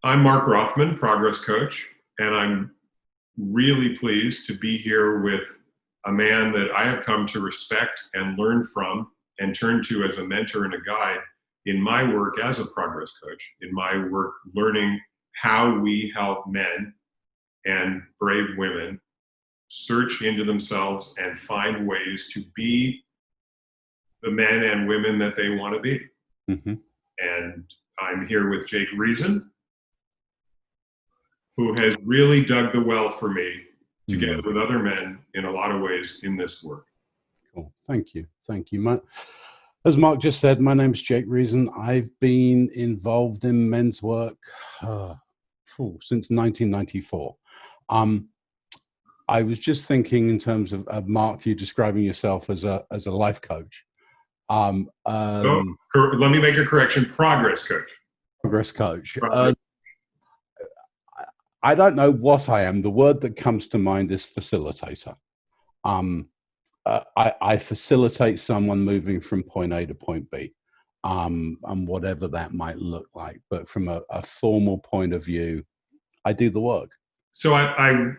I'm Mark Rothman, Progress Coach, and I'm really pleased to be here with a man that I have come to respect and learn from and turn to as a mentor and a guide in my work as a Progress Coach, in my work learning how we help men and brave women search into themselves and find ways to be the men and women that they want to be. Mm-hmm. And I'm here with Jake Reason, who has really dug the well for me, together with other men in a lot of ways in this work. Cool. Thank you. Thank you. As Mark just said, my name's Jake Reason. I've been involved in men's work since 1994. I was just thinking in terms of Mark, you describing yourself as a life coach. So let me make a correction. Progress Coach. Progress Coach. I don't know what I am. The word that comes to mind is facilitator. I facilitate someone moving from point A to point B, and whatever that might look like. But from a formal point of view, I do the work. So I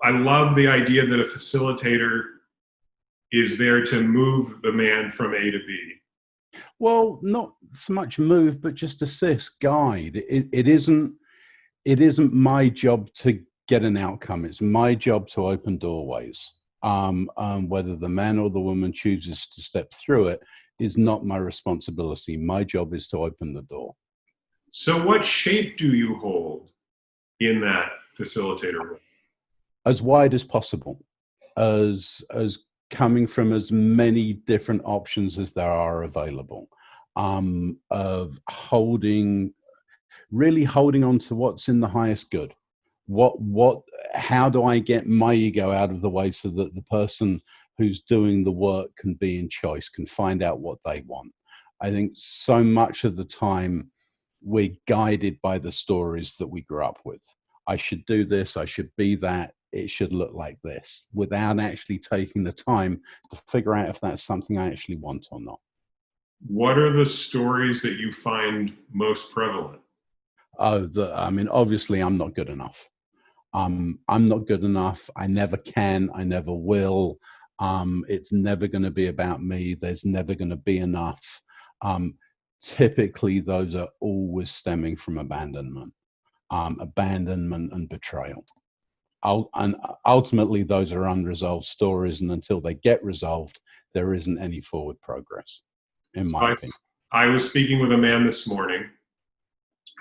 love the idea that a facilitator is there to move the man from A to B. Well, not so much move, but just assist, guide. It isn't my job to get an outcome. It's my job to open doorways. Whether the man or the woman chooses to step through it is not my responsibility. My job is to open the door. So what shape do you hold in that facilitator role? As wide as possible, as coming from as many different options as there are available, of really holding on to what's in the highest good. How do I get my ego out of the way so that the person who's doing the work can be in choice, can find out what they want? I think so much of the time we're guided by the stories that we grew up with. I should do this, I should be that, it should look like this, without actually taking the time to figure out if that's something I actually want or not. What are the stories that you find most prevalent? Obviously I'm not good enough. I'm not good enough. I never can. I never will. It's never going to be about me. There's never going to be enough. Typically, those are always stemming from abandonment and betrayal. And ultimately, those are unresolved stories. And until they get resolved, there isn't any forward progress, in my opinion. I was speaking with a man this morning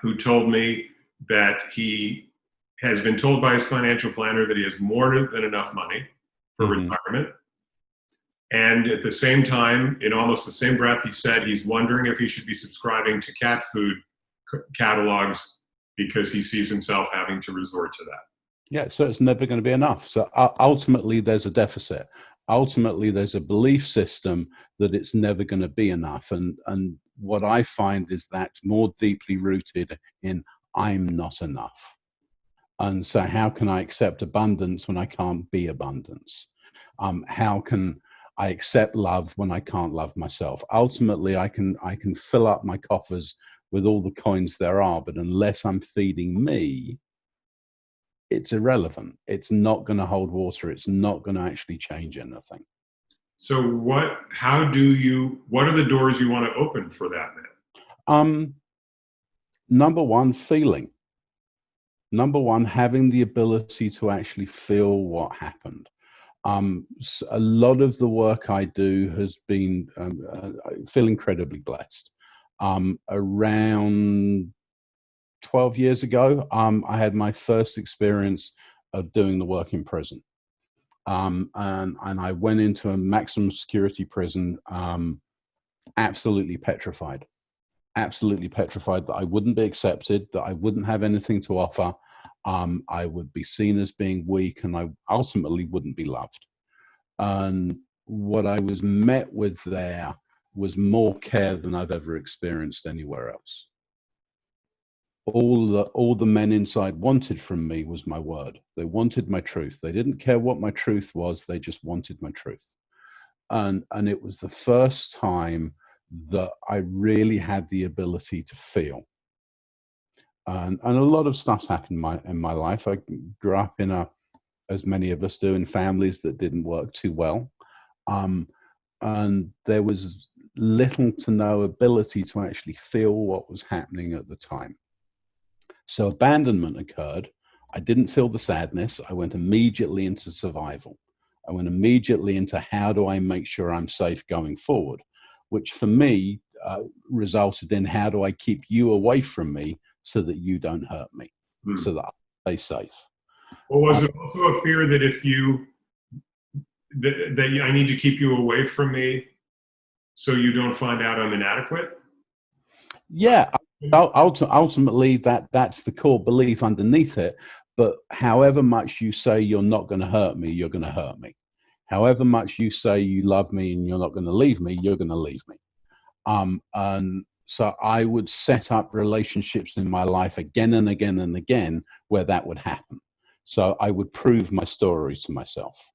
who told me that he has been told by his financial planner that he has more than enough money for retirement. And at the same time, in almost the same breath, he said he's wondering if he should be subscribing to cat food catalogs because he sees himself having to resort to that. Yeah, so it's never going to be enough. So ultimately, there's a deficit. Ultimately, there's a belief system that it's never going to be enough. And what I find is that's more deeply rooted in I'm not enough. And so how can I accept abundance when I can't be abundance? How can I accept love when I can't love myself? Ultimately, I can fill up my coffers with all the coins there are, but unless I'm feeding me, it's irrelevant. It's not going to hold water. It's not going to actually change anything. So what are the doors you want to open for that man? Number one, feeling. Number one, having the ability to actually feel what happened. So a lot of the work I do has been, I feel incredibly blessed. Around 12 years ago, I had my first experience of doing the work in prison. And I went into a maximum security prison, absolutely petrified that I wouldn't be accepted, that I wouldn't have anything to offer. I would be seen as being weak, and I ultimately wouldn't be loved. And what I was met with there was more care than I've ever experienced anywhere else. All the men inside wanted from me was my word. They wanted my truth. They didn't care what my truth was. They just wanted my truth. And it was the first time that I really had the ability to feel. and a lot of stuff's happened in my life. I grew up as many of us do, in families that didn't work too well. And there was little to no ability to actually feel what was happening at the time. So abandonment occurred. I didn't feel the sadness. I went immediately into survival. I went immediately into how do I make sure I'm safe going forward, which for me resulted in how do I keep you away from me so that you don't hurt me, so that I stay safe. Well, was it also a fear that if that I need to keep you away from me so you don't find out I'm inadequate? Yeah, ultimately that's the core belief underneath it. But however much you say you're not going to hurt me, you're going to hurt me. However much you say you love me and you're not going to leave me, you're going to leave me. And so I would set up relationships in my life again and again and again where that would happen. So I would prove my story to myself.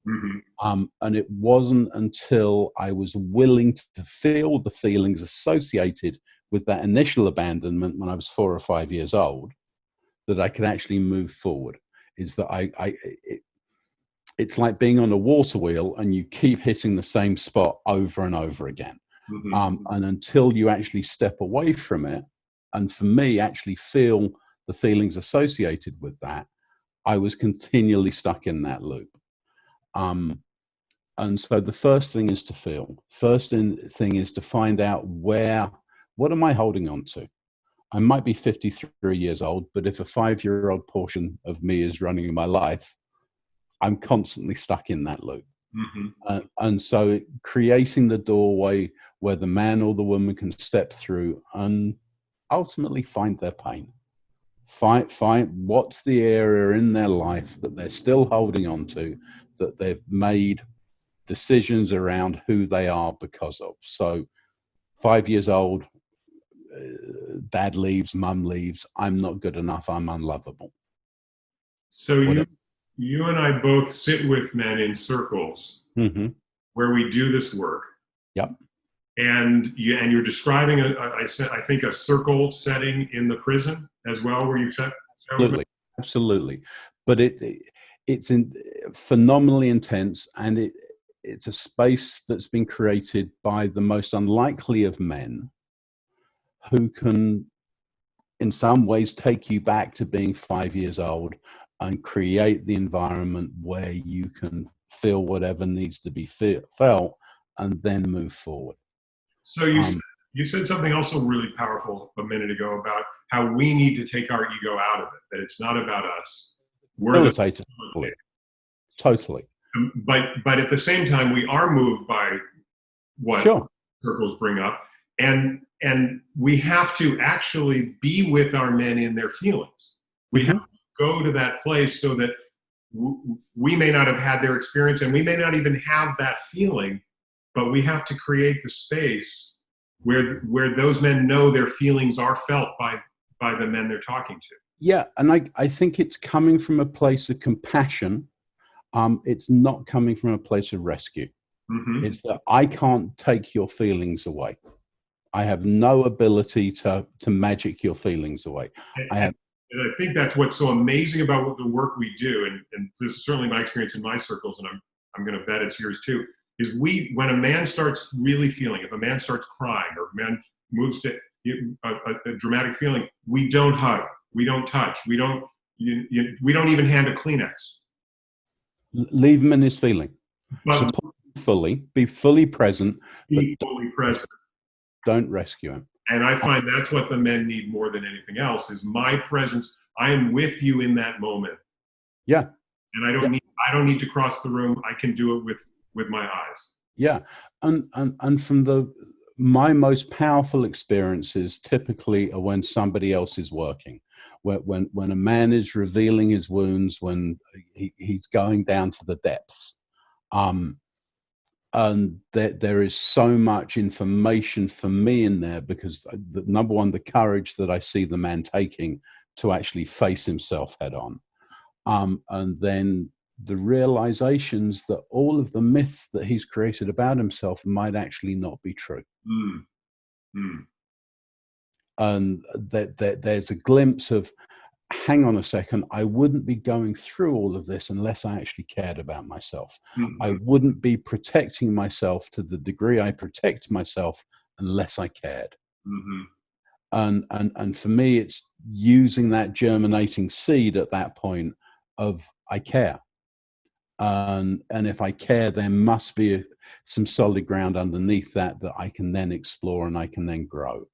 And it wasn't until I was willing to feel the feelings associated with that initial abandonment when I was 4 or 5 years old that I could actually move forward. Is that it's like being on a water wheel and you keep hitting the same spot over and over again. And until you actually step away from it, and for me, actually feel the feelings associated with that, I was continually stuck in that loop. And so the first thing is to feel. First thing is to find out what am I holding on to? I might be 53 years old, but if a 5-year-old portion of me is running my life, I'm constantly stuck in that loop. And so creating the doorway where the man or the woman can step through and ultimately find their pain. Find what's the area in their life that they're still holding on to, that they've made decisions around who they are because of. So 5 years old, dad leaves, mum leaves, I'm not good enough, I'm unlovable. So you and I both sit with men in circles where we do this work. Yep. And you're describing I think a circle setting in the prison as well, where you set absolutely. But it's phenomenally intense, and it's a space that's been created by the most unlikely of men who can, in some ways, take you back to being 5 years old and create the environment where you can feel whatever needs to be felt and then move forward. So you said something also really powerful a minute ago about how we need to take our ego out of it, that it's not about us. We're totally. But at the same time, we are moved by what circles bring up. And we have to actually be with our men in their feelings. We have to go to that place so that we may not have had their experience and we may not even have that feeling, but we have to create the space where those men know their feelings are felt by the men they're talking to. Yeah, and I think it's coming from a place of compassion. It's not coming from a place of rescue. It's that I can't take your feelings away. I have no ability to magic your feelings away. And I think that's what's so amazing about the work we do, and this is certainly my experience in my circles, and I'm going to bet it's yours too, is when a man starts really feeling, if a man starts crying or a man moves to a dramatic feeling, we don't hug, we don't touch, we don't even hand a Kleenex. Leave him in his feeling. Support him fully, be fully present. Be fully present. Don't rescue him. And I find that's what the men need more than anything else, is my presence. I am with you in that moment. Yeah. And I don't need to cross the room. I can do it with my eyes. Yeah. And from my most powerful experiences typically are when somebody else is working. When a man is revealing his wounds, when he's going down to the depths. And there is so much information for me in there, because number one, the courage that I see the man taking to actually face himself head on. And then the realizations that all of the myths that he's created about himself might actually not be true. And there's a glimpse of, hang on a second, I wouldn't be going through all of this unless I actually cared about myself. I wouldn't be protecting myself to the degree I protect myself unless I cared. And for me, it's using that germinating seed at that point of, I care. And if I care, there must be some solid ground underneath that I can then explore and I can then grow.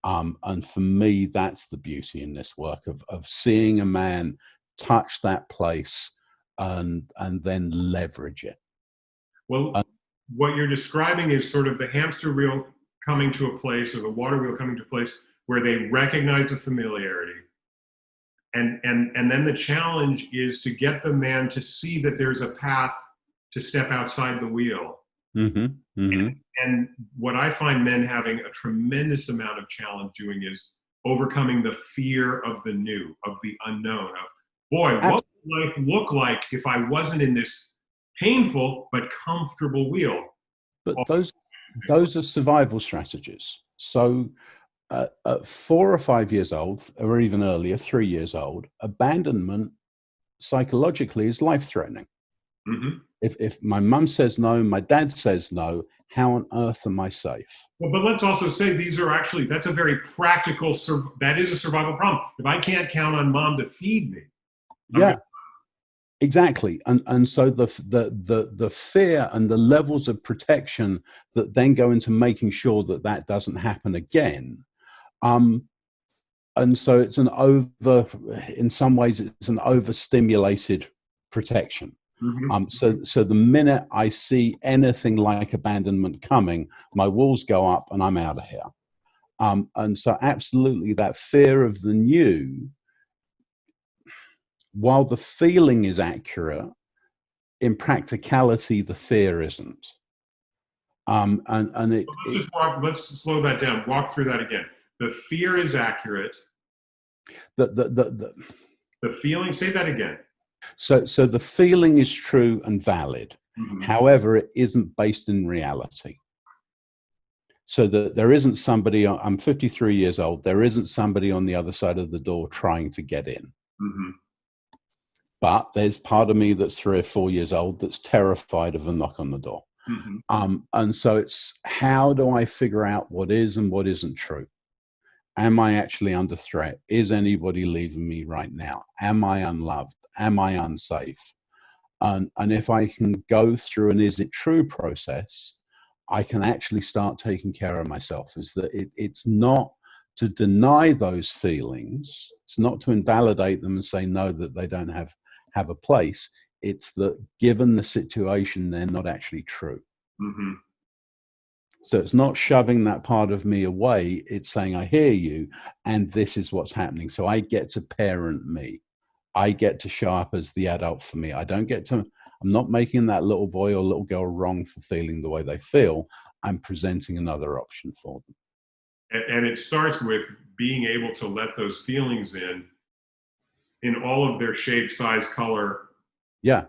And for me, that's the beauty in this work of seeing a man touch that place and then leverage it. Well, what you're describing is sort of the hamster wheel coming to a place, or the water wheel coming to a place where they recognize the familiarity. And then the challenge is to get the man to see that there's a path to step outside the wheel. And what I find men having a tremendous amount of challenge doing is overcoming the fear of the new, of the unknown, of, boy, what would life look like if I wasn't in this painful but comfortable wheel? But those are survival strategies. So at 4 or 5 years old, or even earlier, 3 years old, abandonment psychologically is life-threatening. If my mum says no, my dad says no, how on earth am I safe? Well, but let's also say that's a very practical, that is a survival problem. If I can't count on mom to feed me. Exactly. And so the fear and the levels of protection that then go into making sure that doesn't happen again. And so it's in some ways, it's an overstimulated protection. So the minute I see anything like abandonment coming, my walls go up and I'm out of here. And so absolutely that fear of the new, while the feeling is accurate, in practicality, the fear isn't. Let's slow that down. Walk through that again. The fear is accurate. The feeling, say that again. So the feeling is true and valid. However, it isn't based in reality. So that there isn't somebody, I'm 53 years old, there isn't somebody on the other side of the door trying to get in. But there's part of me that's 3 or 4 years old that's terrified of a knock on the door. And so it's, how do I figure out what is and what isn't true? Am I actually under threat? Is anybody leaving me right now? Am I unloved? Am I unsafe? And if I can go through an is it true process, I can actually start taking care of myself. Is that it's not to deny those feelings. It's not to invalidate them and say no, that they don't have a place. It's that given the situation, they're not actually true. So it's not shoving that part of me away. It's saying, I hear you, and this is what's happening. So I get to parent me. I get to show up as the adult for me. I'm not making that little boy or little girl wrong for feeling the way they feel. I'm presenting another option for them. And it starts with being able to let those feelings in all of their shape, size, color. Yeah.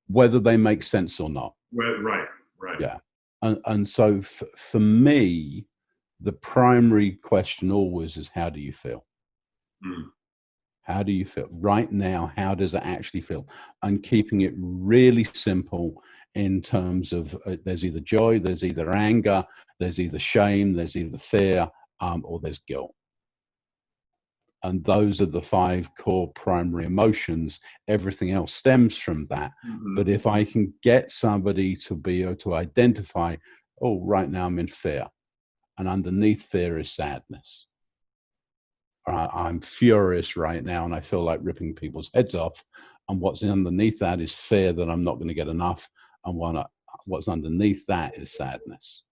Whether they make sense or not. Right. Yeah. And so for me, the primary question always is, how do you feel? How do you feel right now? How does it actually feel? And keeping it really simple in terms of there's either joy, there's either anger, there's either shame, there's either fear, or there's guilt. And those are the 5 core primary emotions. Everything else stems from that. But if I can get somebody to be able to identify, oh, right now I'm in fear, and underneath fear is sadness. I'm furious right now and I feel like ripping people's heads off. And what's underneath that is fear that I'm not going to get enough. And what's underneath that is sadness.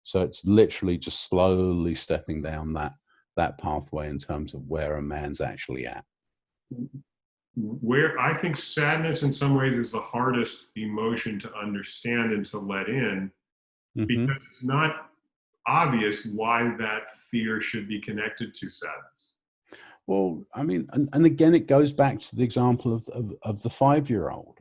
So it's literally just slowly stepping down that pathway in terms of where a man's actually at. Where I think sadness in some ways is the hardest emotion to understand and to let in, because it's not obvious why that fear should be connected to sadness. Well, I mean, and again, it goes back to the example of the 5-year-old.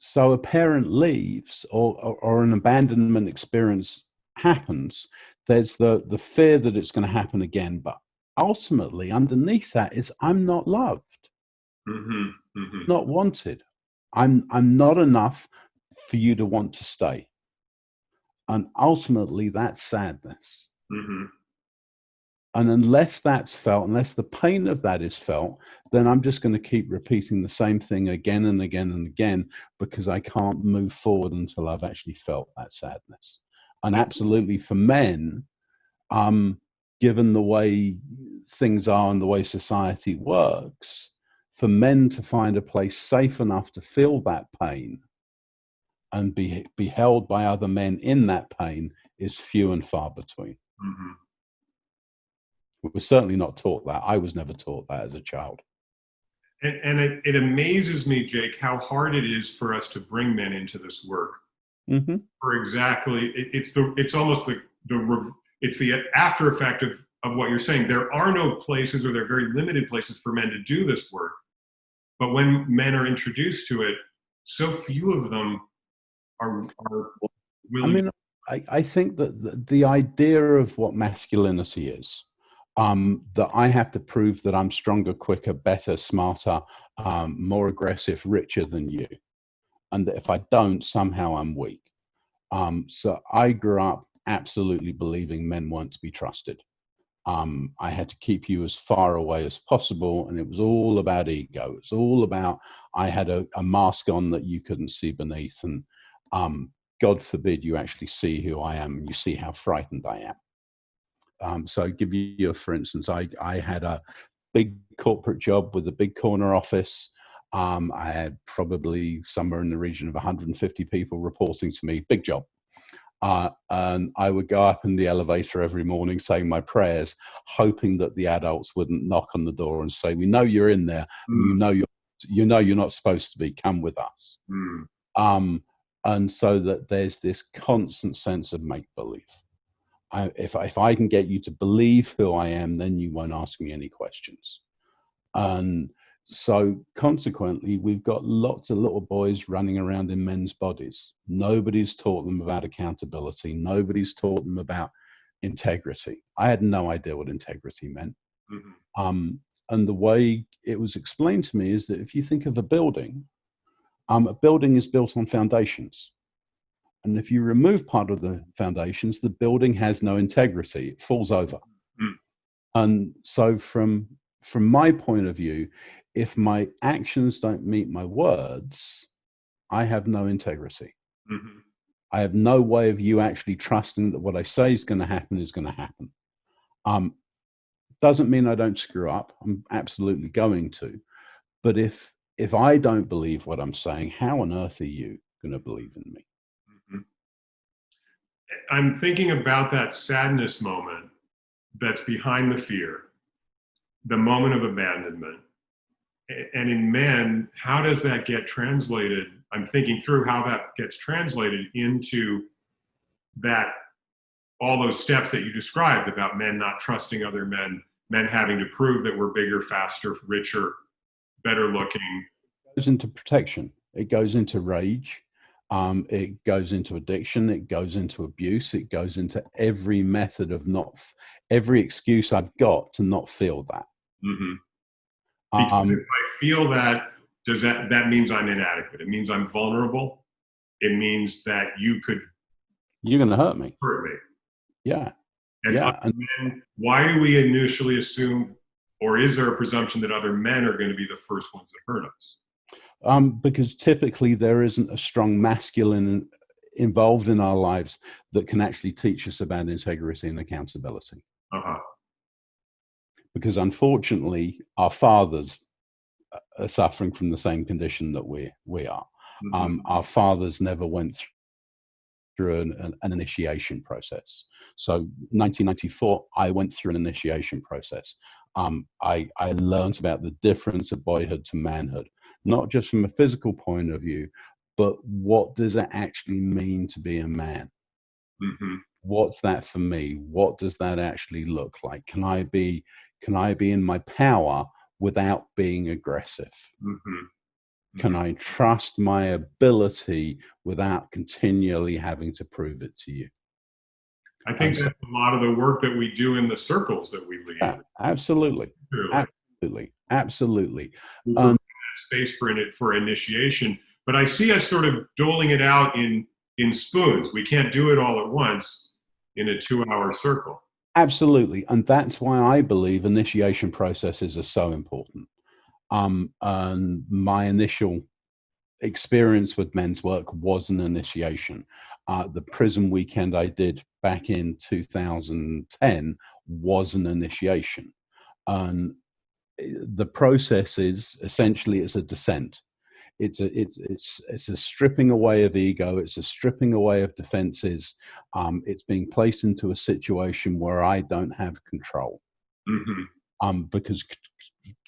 So a parent leaves, or an abandonment experience happens, there's the fear that it's going to happen again. But ultimately, underneath that is I'm not loved, not wanted. I'm not enough for you to want to stay. And ultimately, that's sadness. And unless that's felt, unless the pain of that is felt, then I'm just going to keep repeating the same thing again and again and again, because I can't move forward until I've actually felt that sadness. And absolutely for men, given the way things are and the way society works, for men to find a place safe enough to feel that pain and be held by other men in that pain is few and far between. We're certainly not taught that. I was never taught that as a child. And it amazes me, Jake, how hard it is for us to bring men into this work. For exactly, it's almost it's the after effect of what you're saying. There are no places, or there are very limited places for men to do this work. But when men are introduced to it, so few of them are willing. I mean, I think that the idea of what masculinity is, that I have to prove that I'm stronger, quicker, better, smarter, more aggressive, richer than you. And that if I don't, somehow I'm weak. So I grew up absolutely believing men weren't to be trusted. I had to keep you as far away as possible, and it was all about ego. It's all about I had a mask on that you couldn't see beneath, and God forbid you actually see who I am and you see how frightened I am. So give you, for instance, I had a big corporate job with a big corner office. I had probably somewhere in the region of 150 people reporting to me, big job. And I would go up in the elevator every morning saying my prayers, hoping that the adults wouldn't knock on the door and say, "We know you're in there, and you know you're not supposed to be. Come with us." And so that there's this constant sense of make believe. If I can get you to believe who I am, then you won't ask me any questions. And so consequently, we've got lots of little boys running around in men's bodies. Nobody's taught them about accountability. Nobody's taught them about integrity. I had no idea what integrity meant. And the way it was explained to me is that if you think of a building is built on foundations. And if you remove part of the foundations, the building has no integrity. It falls over. And so from my point of view, if my actions don't meet my words, I have no integrity. I have no way of you actually trusting that what I say is going to happen is going to happen. Doesn't mean I don't screw up. I'm absolutely going to. But if I don't believe what I'm saying, how on earth are you going to believe in me? I'm thinking about that sadness moment that's behind the fear, the moment of abandonment. And in men, how does that get translated? I'm thinking through how that gets translated into that, all those steps that you described about men not trusting other men, men having to prove that we're bigger, faster, richer, better looking. It goes into protection. It goes into rage. It goes into addiction. It goes into abuse. It goes into every method of every excuse I've got to not feel that. Because if I feel that, that means I'm inadequate. It means I'm vulnerable. It means that you're going to hurt me. Yeah. And why do we initially assume, or is there a presumption that other men are going to be the first ones that hurt us? Because typically there isn't a strong masculine involved in our lives that can actually teach us about integrity and accountability. Because unfortunately, our fathers are suffering from the same condition that we are. Our fathers never went through an initiation process. So 1994, I went through an initiation process. I learned about the difference of boyhood to manhood, not just from a physical point of view, but what does it actually mean to be a man? What's that for me? What does that actually look like? Can I be in my power without being aggressive? Can I trust my ability without continually having to prove it to you? I think And so, that's a lot of the work that we do in the circles that we lead. yeah, absolutely, Clearly. absolutely, absolutely. We provide And that space for initiation. But I see us sort of doling it out in spoons. We can't do it all at once in a 2-hour circle. absolutely, and that's why I believe initiation processes are so important. And my initial experience with men's work was an initiation. The prison weekend I did back in 2010 was an initiation. And the process is essentially it's a descent. It's a stripping away of ego. It's a stripping away of defenses. It's being placed into a situation where I don't have control. Because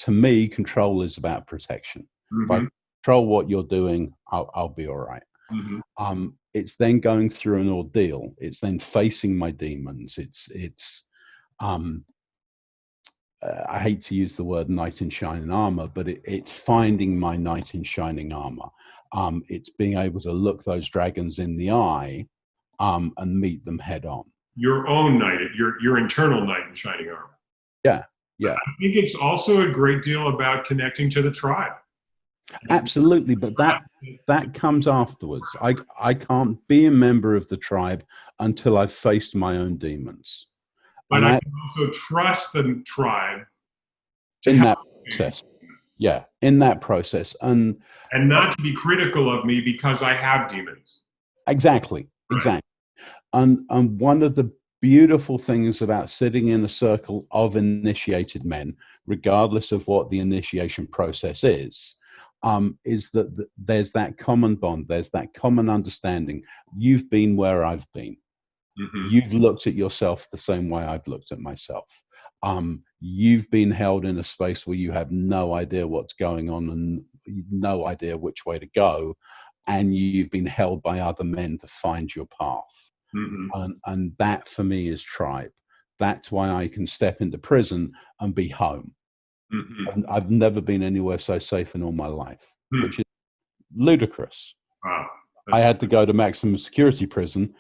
to me, control is about protection. If I control what you're doing, I'll be all right. It's then going through an ordeal. It's then facing my demons. I hate to use the word knight in shining armor, but it's finding my knight in shining armor. It's being able to look those dragons in the eye and meet them head on. Your own knight, your internal knight in shining armor. Yeah, yeah. I think it's also a great deal about connecting to the tribe. Absolutely, but that comes afterwards. I can't be a member of the tribe until I've faced my own demons. But I can also trust the tribe to in help that process. Yeah, in that process, and not to be critical of me because I have demons. exactly, Right. exactly. And one of the beautiful things about sitting in a circle of initiated men, regardless of what the initiation process is that there's that common bond, there's that common understanding. You've been where I've been. You've looked at yourself the same way I've looked at myself. You've been held in a space where you have no idea what's going on and no idea which way to go. And you've been held by other men to find your path. And that for me is tribe. That's why I can step into prison and be home. I've never been anywhere so safe in all my life, which is ludicrous. Wow. I had to go to maximum security prison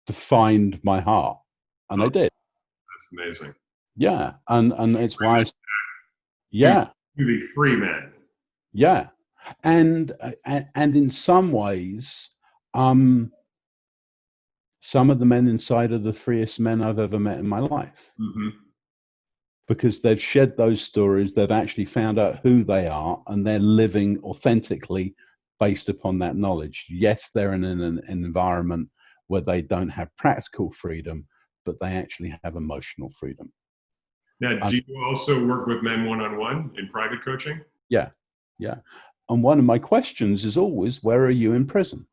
to find my heart, and I did. That's amazing. Yeah, and it's why. Yeah, to be free men. Yeah, and in some ways, some of the men inside are the freest men I've ever met in my life. Because they've shed those stories, they've actually found out who they are, and they're living authentically based upon that knowledge. Yes, they're in an environment where they don't have practical freedom, but they actually have emotional freedom. Now, do you also work with men one-on-one in private coaching? Yeah, yeah. And one of my questions is always, where are you in prison?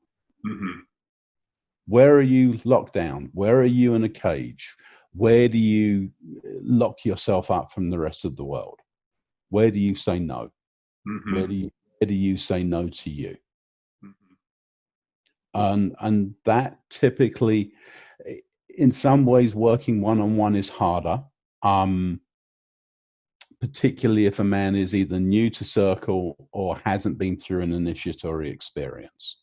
Where are you locked down? Where are you in a cage? Where do you lock yourself up from the rest of the world? Where do you say no? Where do you say no to you? And that typically, in some ways, working one-on-one is harder, particularly if a man is either new to circle or hasn't been through an initiatory experience.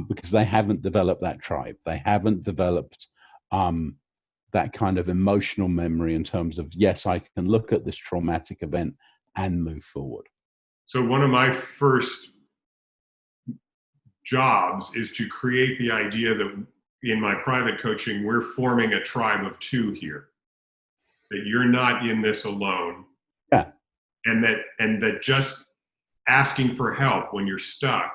Because they haven't developed that tribe. They haven't developed that kind of emotional memory in terms of, yes, I can look at this traumatic event and move forward. So one of my first jobs is to create the idea that in my private coaching, we're forming a tribe of two here, that you're not in this alone. Yeah. And that just asking for help when you're stuck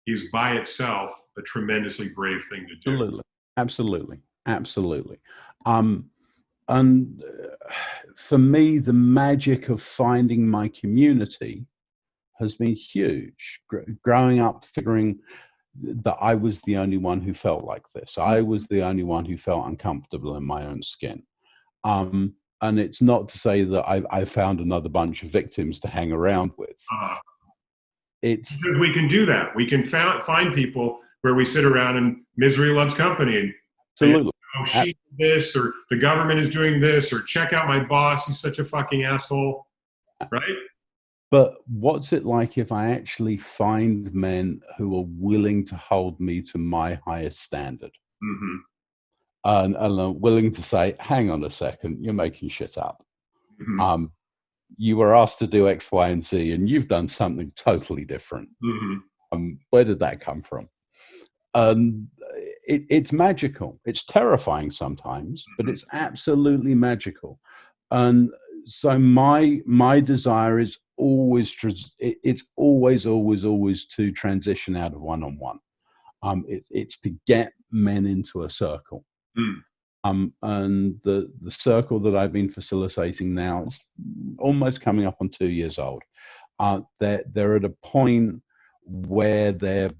is by itself a tremendously brave thing to do. Absolutely. And for me, the magic of finding my community has been huge. Growing up, figuring that I was the only one who felt like this. I was the only one who felt uncomfortable in my own skin. And it's not to say that I found another bunch of victims to hang around with. It's because we can do that. We can find people where we sit around and misery loves company. And absolutely. Oh, she did this, or the government is doing this, or check out my boss, he's such a fucking asshole, right? But what's it like if I actually find men who are willing to hold me to my highest standard? and I'm willing to say, hang on a second, you're making shit up. Mm-hmm. You were asked to do X, Y, and Z, and you've done something totally different. Mm-hmm. Where did that come from? It's magical. It's terrifying sometimes, but it's absolutely magical. And so my desire is always it's always to transition out of one-on-one. It's to get men into a circle. Mm. And the circle that I've been facilitating now is almost coming up on 2 years old. They're at a point where they're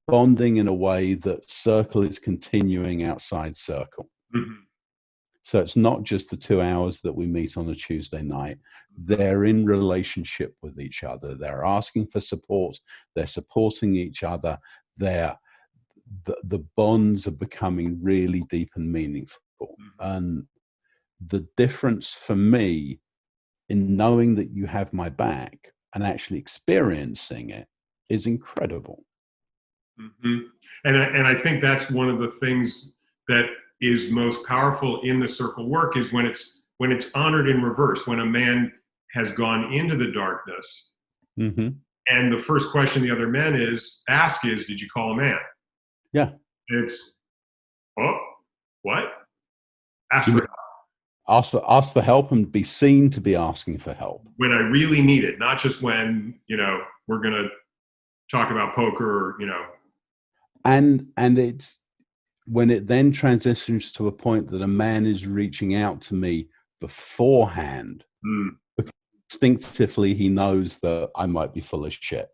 bonding in a way that circle is continuing outside circle. Mm-hmm. So it's not just the 2 hours that we meet on a Tuesday night. They're in relationship with each other. They're asking for support. They're supporting each other. The bonds are becoming really deep and meaningful. And the difference for me in knowing that you have my back and actually experiencing it is incredible. Mm-hmm. And I think that's one of the things that is most powerful in the circle work is when it's honored in reverse, when a man has gone into the darkness, Mm-hmm. and the first question the other men ask is, did you call a man? Yeah. And it's, oh, what? Ask for help. Ask for help and be seen to be asking for help. When I really need it, not just when, we're going to talk about poker or. And it's when it then transitions to a point that a man is reaching out to me beforehand, because instinctively he knows that I might be full of shit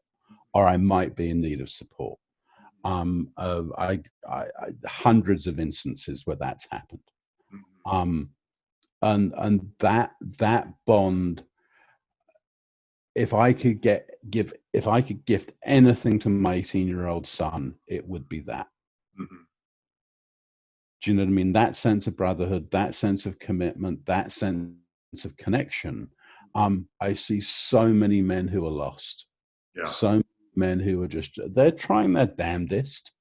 or I might be in need of support. I hundreds of instances where that's happened. And that bond, if I could gift anything to my 18-year-old son, it would be that. Mm-hmm. Do you know what I mean? That sense of brotherhood, that sense of commitment, that sense of connection. I see so many men who are lost. Yeah. So many men who are they're trying their damnedest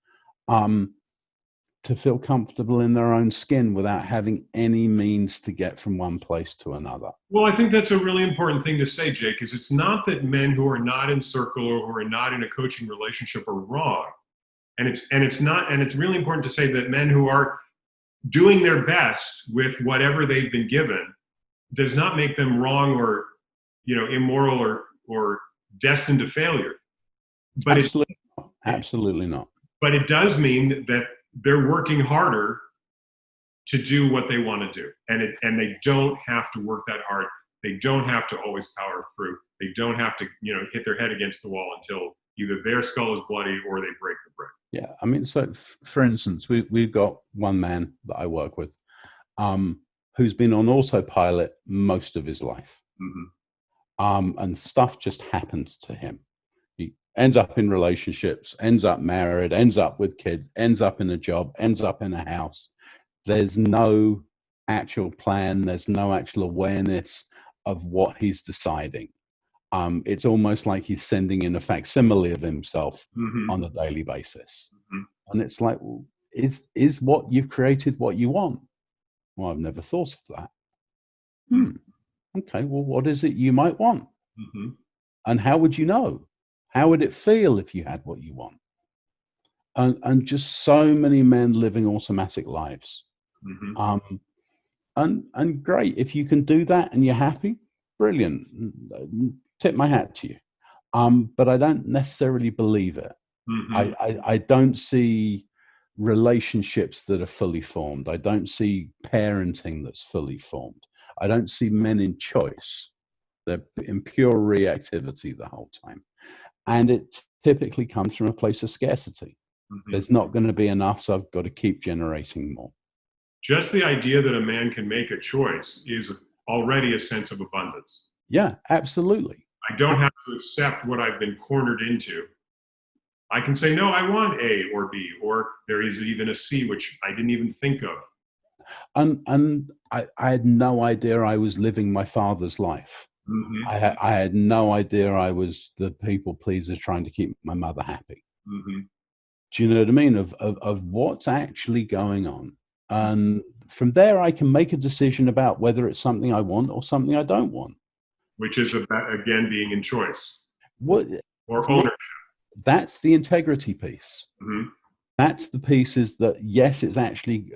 to feel comfortable in their own skin without having any means to get from one place to another. Well, I think that's a really important thing to say, Jake, is it's not that men who are not in circle or who are not in a coaching relationship are wrong. And it's really important to say that men who are doing their best with whatever they've been given does not make them wrong or, immoral or destined to failure. But absolutely not. But it does mean that they're working harder to do what they want to do. And they don't have to work that hard. They don't have to always power through. They don't have to, hit their head against the wall until either their skull is bloody or they break the brick. Yeah. I mean, so for instance, we've got one man that I work with who's been on autopilot most of his life. Mm-hmm. And stuff just happens to him. He ends up in relationships, ends up married, ends up with kids, ends up in a job, ends up in a house. There's no actual plan. There's no actual awareness of what he's deciding. It's almost like he's sending in a facsimile of himself on a daily basis. And it's like, well, is what you've created what you want? Well, I've never thought of that. Okay, well, what is it you might want? And how would you know? How would it feel if you had what you want? And just so many men living automatic lives. And great, if you can do that and you're happy, brilliant. Tip my hat to you. But I don't necessarily believe it. I don't see relationships that are fully formed. I don't see parenting that's fully formed. I don't see men in choice. They're in pure reactivity the whole time. And it typically comes from a place of scarcity. There's not going to be enough, so I've got to keep generating more. Just the idea that a man can make a choice is already a sense of abundance. Yeah, absolutely. I don't have to accept what I've been cornered into. I can say, no, I want A or B, or there is even a C, which I didn't even think of. And I had no idea I was living my father's life. I had no idea I was the people pleaser trying to keep my mother happy. Do you know what I mean? Of what's actually going on. And from there, I can make a decision about whether it's something I want or something I don't want. Which is, about, again, being in choice. What, Or ownership. that's the integrity piece. Mm-hmm. That's the piece is that, yes, it's actually,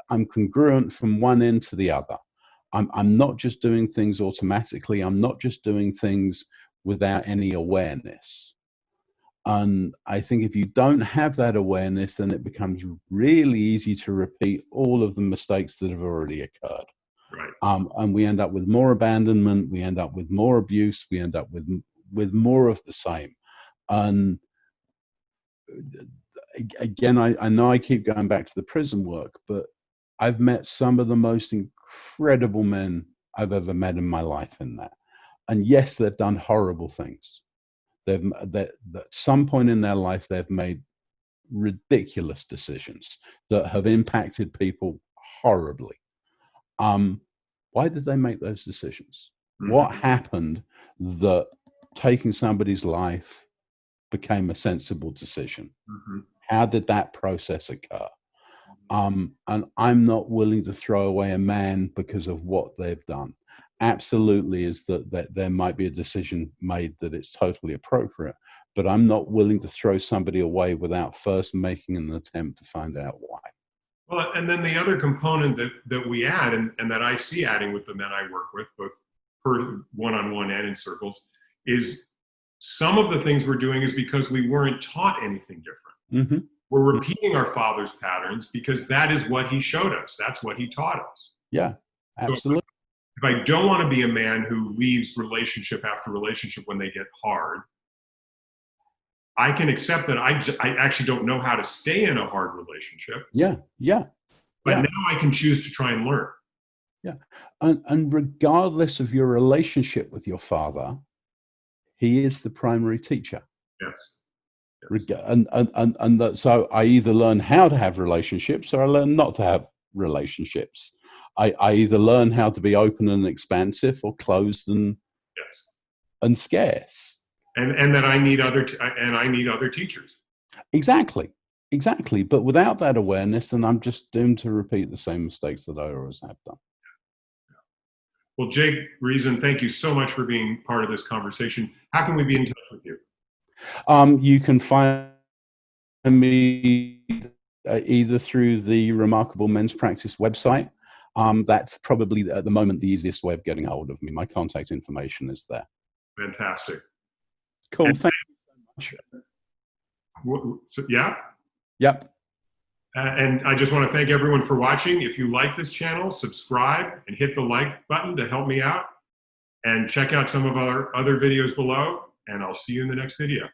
I'm congruent from one end to the other. I'm not just doing things automatically. I'm not just doing things without any awareness. And I think if you don't have that awareness, then it becomes really easy to repeat all of the mistakes that have already occurred. Right. And we end up with more abandonment. We end up with more abuse. We end up with more of the same. And again, I know I keep going back to the prison work, but I've met some of the most incredible men I've ever met in my life in that. And yes, they've done horrible things. At some point in their life, they've made ridiculous decisions that have impacted people horribly. Why did they make those decisions? Mm-hmm. What happened that taking somebody's life became a sensible decision? Mm-hmm. How did that process occur? And I'm not willing to throw away a man because of what they've done. Absolutely is that there might be a decision made that it's totally appropriate, but I'm not willing to throw somebody away without first making an attempt to find out why. Well, and then the other component that we add, and that I see adding with the men I work with, both per one-on-one and in circles, is some of the things we're doing is because we weren't taught anything different. Mm-hmm. We're repeating our father's patterns because that is what he showed us. That's what he taught us. Yeah, absolutely. So if I don't want to be a man who leaves relationship after relationship when they get hard, I can accept that I actually don't know how to stay in a hard relationship. Yeah. But now I can choose to try and learn. Yeah. And regardless of your relationship with your father, he is the primary teacher. Yes. So I either learn how to have relationships or I learn not to have relationships. I either learn how to be open and expansive or closed and scarce. And that I need other teachers. Exactly. But without that awareness, then I'm just doomed to repeat the same mistakes that I always have done. Well, Jake Reason, thank you so much for being part of this conversation. How can we be in touch with you? You can find me either through the Remarkable Men's Practice website. That's probably at the moment the easiest way of getting hold of me. My contact information is there. Fantastic. Cool. Thank you so much. So, yeah? Yep. And I just want to thank everyone for watching. If you like this channel, subscribe and hit the like button to help me out. And check out some of our other videos below. And I'll see you in the next video.